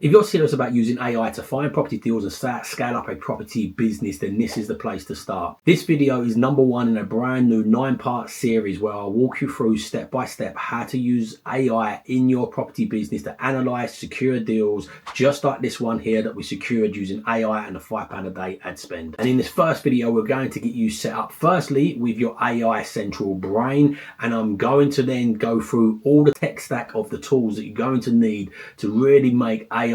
If you're serious about using AI to find property deals and scale up a property business, then this is the place to start. This video is number 1 in a brand new 9-part series where I'll walk you through step by step how to use AI in your property business to analyze, secure deals, just like this one here that we secured using AI and a £5 a day ad spend. And in this first video, we're going to get you set up firstly with your AI central brain, and I'm going to then go through all the tech stack of the tools that you're going to need to really make AI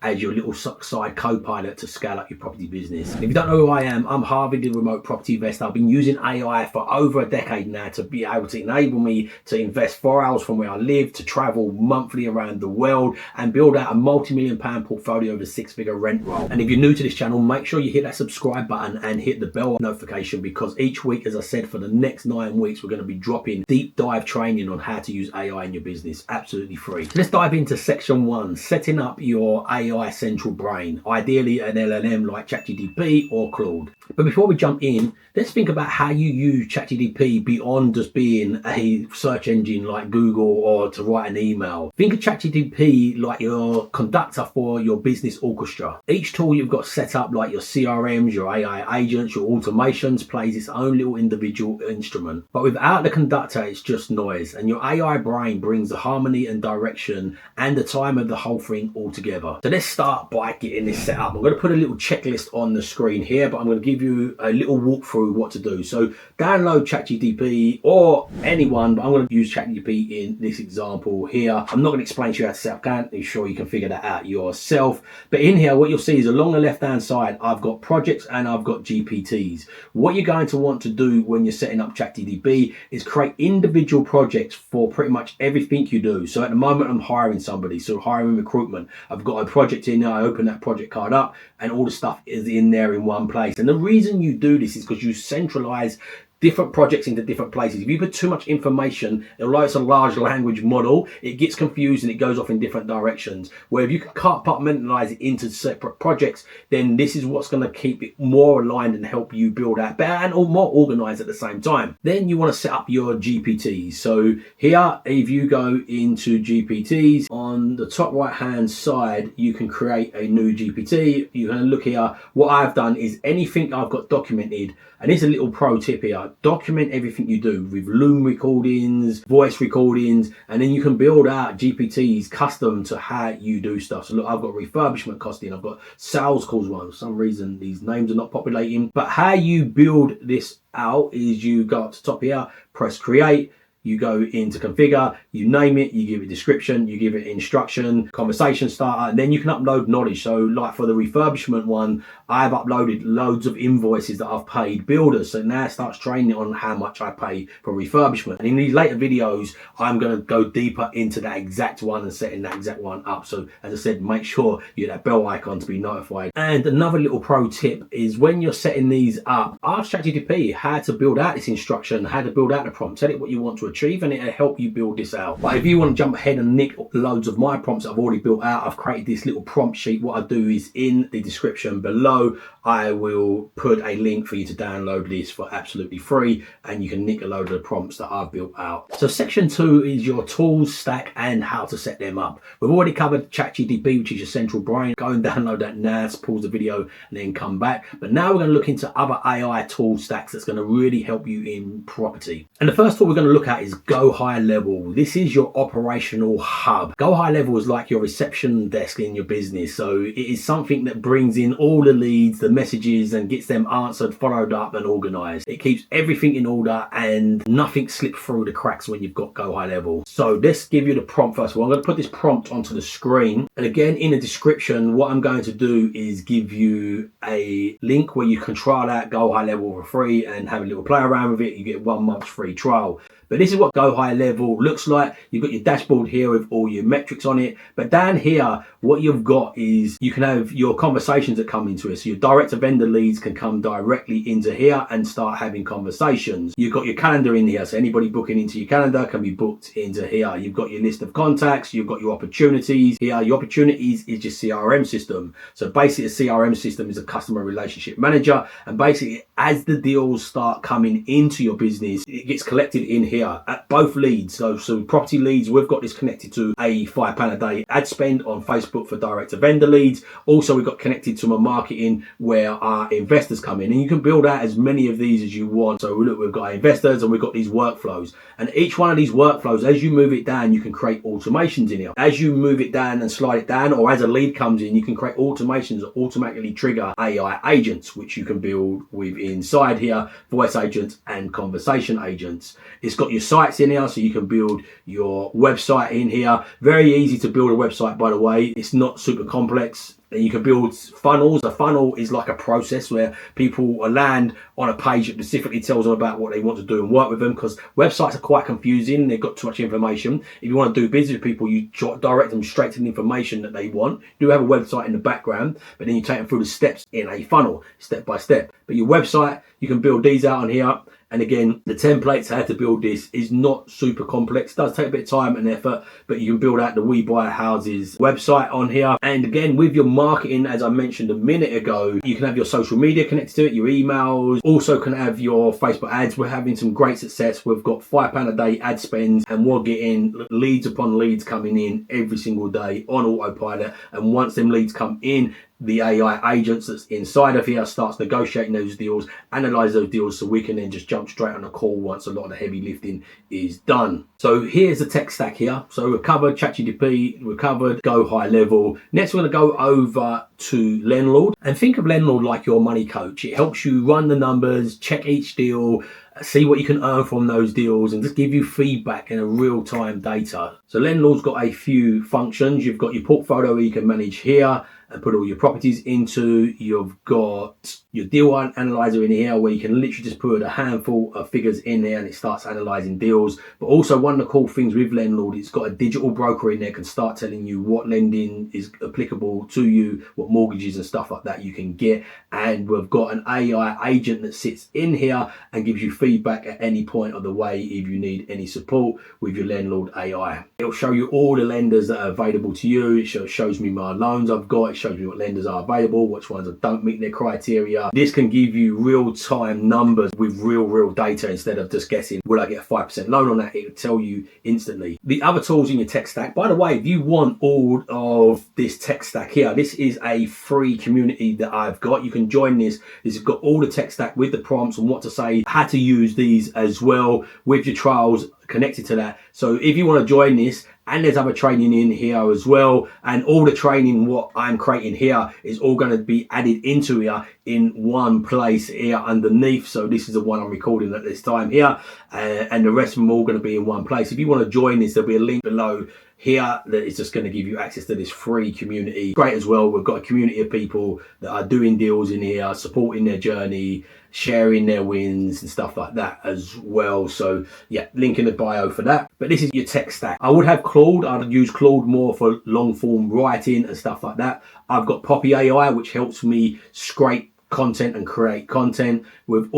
as your little side co-pilot to scale up your property business. And if you don't know who I am, I'm Harvey, the remote property investor. I've been using AI for over a decade now to be able to enable me to invest 4 hours from where I live, to travel monthly around the world and build out a multi-million-pound portfolio of a 6-figure rent roll. And if you're new to this channel, make sure you hit that subscribe button and hit the bell notification, because each week, as I said, for the next 9 weeks, we're going to be dropping deep dive training on how to use AI in your business, absolutely free. So let's dive into section 1, setting up your AI central brain, ideally an LLM like ChatGPT or Claude. But before we jump in, let's think about how you use ChatGPT beyond just being a search engine like Google or to write an email. Think of ChatGPT like your conductor for your business orchestra. Each tool you've got set up, like your CRMs, your AI agents, your automations, plays its own little individual instrument. But without the conductor, it's just noise. And your AI brain brings the harmony and direction and the time of the whole thing all together. So let's start by getting this set up. I'm going to put a little checklist on the screen here, but I'm going to give you a little walkthrough what to do. So download ChatGPT or anyone, but I'm going to use ChatGPT in this example here. I'm not going to explain to you how to set up. I'm sure you can figure that out yourself. But in here, what you'll see is along the left-hand side, I've got projects and I've got GPTs. What you're going to want to do when you're setting up ChatGPT is create individual projects for pretty much everything you do. So at the moment, I'm hiring somebody, so hiring recruitment. I've got a project in there, I open that project card up and all the stuff is in there in one place. And the reason you do this is because you centralize different projects into different places. If you put too much information, although it's a large language model, it gets confused and it goes off in different directions. Where if you can compartmentalize it into separate projects, then this is what's going to keep it more aligned and help you build out better and more organized at the same time. Then you want to set up your GPTs. So here, if you go into GPTs, on the top right hand side, you can create a new GPT. You're going to look here. What I've done is anything I've got documented, and it's a little pro tip here, document everything you do with Loom recordings, voice recordings, and then you can build out GPTs custom to how you do stuff. So look, I've got refurbishment costing, I've got sales calls one. For some reason, these names are not populating. But how you build this out is you go up to the top here, press create, you go into configure, you name it, you give it description, you give it instruction, conversation starter, and then you can upload knowledge. So like for the refurbishment one, I've uploaded loads of invoices that I've paid builders. So now it starts training on how much I pay for refurbishment. And in these later videos, I'm going to go deeper into that exact one and setting that exact one up. So as I said, make sure you hit that bell icon to be notified. And another little pro tip is when you're setting these up, ask ChatGPT how to build out this instruction, how to build out the prompt. Tell it what you want to achieve and it'll help you build this out. But if you want to jump ahead and nick loads of my prompts that I've already built out, I've created this little prompt sheet. What I do is in the description below, I will put a link for you to download this for absolutely free, and you can nick a load of the prompts that I've built out. So section 2 is your tools stack and how to set them up. We've already covered ChatGPT, which is your central brain. Go and download that now, pause the video and then come back. But now we're going to look into other AI tool stacks that's going to really help you in property. And the first tool we're going to look at is GoHighLevel. This is your operational hub. GoHighLevel is like your reception desk in your business. So it is something that brings in all the leads, the messages, and gets them answered, followed up and organized. It keeps everything in order and nothing slips through the cracks when you've got GoHighLevel. So let's give you the prompt first of all. I'm going to put this prompt onto the screen, and again in the description, what I'm going to do is give you a link where you can trial out GoHighLevel for free and have a little play around with it. You get 1 month's free trial. But this is what GoHighLevel looks like. You've got your dashboard here with all your metrics on it. But down here, what you've got is you can have your conversations that come into it. So your direct to vendor leads can come directly into here and start having conversations. You've got your calendar in here. So anybody booking into your calendar can be booked into here. You've got your list of contacts. You've got your opportunities here. Your opportunities is your CRM system. So basically a CRM system is a customer relationship manager. And basically as the deals start coming into your business, it gets collected in here at both leads. So property leads, we've got this connected to a £5 a day ad spend on Facebook for direct to vendor leads. Also, we've got connected to my marketing where our investors come in, and you can build out as many of these as you want. So look, we've got our investors and we've got these workflows, and each one of these workflows, as you move it down, you can create automations in here. As you move it down and slide it down, or as a lead comes in, you can create automations that automatically trigger AI agents, which you can build with inside here, voice agents and conversation agents. It's got your sites in here, so you can build your website in here. Very easy to build a website, by the way. It's not super complex. You can build funnels. A funnel is like a process where people land on a page that specifically tells them about what they want to do and work with them, because websites are quite confusing. They've got too much information. If you want to do business with people, you direct them straight to the information that they want. You do have a website in the background, but then you take them through the steps in a funnel, step by step. But your website, you can build these out on here. And again, the templates, how to build this is not super complex. It does take a bit of time and effort, but you can build out the We Buy Houses website on here. And again, with your marketing, as I mentioned a minute ago, you can have your social media connected to it, your emails, also can have your Facebook ads. We're having some great success. We've got £5 a day ad spends, and we're getting leads upon leads coming in every single day on autopilot. And once them leads come in, the AI agents that's inside of here starts negotiating those deals, analyze those deals, so we can then just jump straight on a call once a lot of the heavy lifting is done. So here's the tech stack here. So we've covered ChatGPT, we've covered GoHighLevel. Next, we're going to go over to Lendlord, and think of Lendlord like your money coach. It helps you run the numbers, check each deal, see what you can earn from those deals, and just give you feedback in a real-time data. So Lendlord's got a few functions. You've got your portfolio where you can manage here and put all your properties into. You've got your deal analyzer in here where you can literally just put a handful of figures in there and it starts analyzing deals. But also, one of the cool things with Lendlord, it's got a digital broker in there, can start telling you what lending is applicable to you, what mortgages and stuff like that you can get. And we've got an AI agent that sits in here and gives you feedback at any point of the way if you need any support with your Lendlord AI. It'll show you all the lenders that are available to you. It shows me my loans I've got. It shows me what lenders are available, which ones don't meet their criteria. This can give you real-time numbers with real data instead of just guessing, will I get a 5% loan on that? It'll tell you instantly. The other tools in your tech stack, by the way, if you want all of this tech stack here, this is a free community that I've got. You can join this. This has got all the tech stack with the prompts and what to say, how to use these as well with your trials connected to that. So if you want to join this, and there's other training in here as well, and all the training what I'm creating here is all going to be added into here in one place here underneath. So this is the one I'm recording at this time here, and the rest of them are all going to be in one place. If you want to join this, there'll be a link below here that is just going to give you access to this free community. Great as well. We've got a community of people that are doing deals in here, supporting their journey, sharing their wins and stuff like that as well. So yeah, link in the bio for that. But this is your tech stack. I would have Claude. I'd use Claude more for long form writing and stuff like that. I've got Poppy AI, which helps me scrape content and create content. You've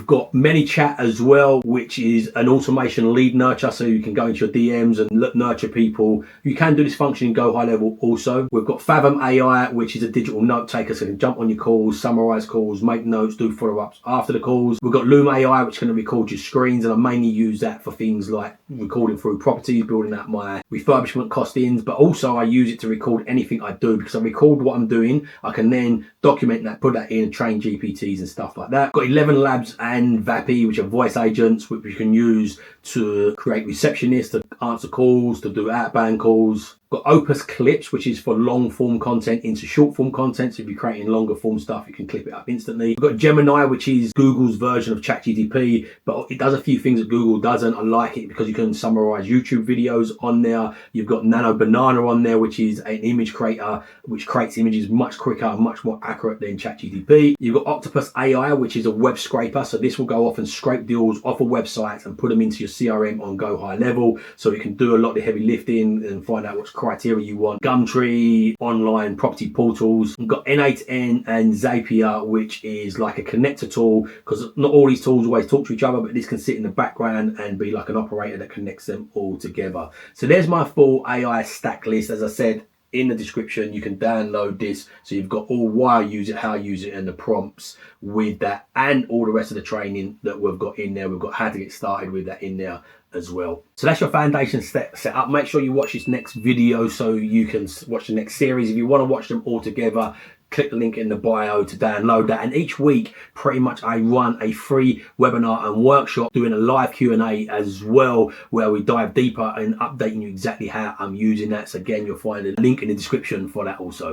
got ManyChat as well, which is an automation lead nurture, so you can go into your DMs and nurture people. You can do this function in GoHighLevel also. We've got Fathom AI, which is a digital note taker, so you can jump on your calls, summarize calls, make notes, do follow-ups after the calls. We've got Loom AI, which is going to record your screens, and I mainly use that for things like recording through properties, building out my refurbishment costings, but also I use it to record anything I do, because I record what I'm doing. I can then document that, put that in, train GPTs and stuff like that. Got 11 Labs and Zapier, which are voice agents, which you can use to create receptionists, to answer calls, to do outbound calls. Got Octopus clips, which is for long form content into short form content. So if you're creating longer form stuff, you can clip it up instantly. We've got Gemini, which is Google's version of ChatGPT, but it does a few things that Google doesn't. I like it because you can summarize YouTube videos on there. You've got Nano Banana on there, which is an image creator, which creates images much quicker and much more accurate than ChatGPT. You've got Octopus AI, which is a web scraper. So this will go off and scrape deals off of websites and put them into your CRM on GoHighLevel. So you can do a lot of the heavy lifting and find out what's criteria you want. Gumtree, online property portals. We've got N8N and Zapier, which is like a connector tool, because not all these tools always talk to each other, but this can sit in the background and be like an operator that connects them all together. So there's my full AI stack list. As I said, in the description. You can download this, so you've got all why I use it, how I use it, and the prompts with that, and all the rest of the training that we've got in there. We've got how to get started with that in there as well. So that's your foundation set up. Make sure you watch this next video so you can watch the next series. If you want to watch them all together, click the link in the bio to download that. And each week, pretty much, I run a free webinar and workshop doing a live Q&A as well, where we dive deeper and updating you exactly how I'm using that. So again, you'll find a link in the description for that also.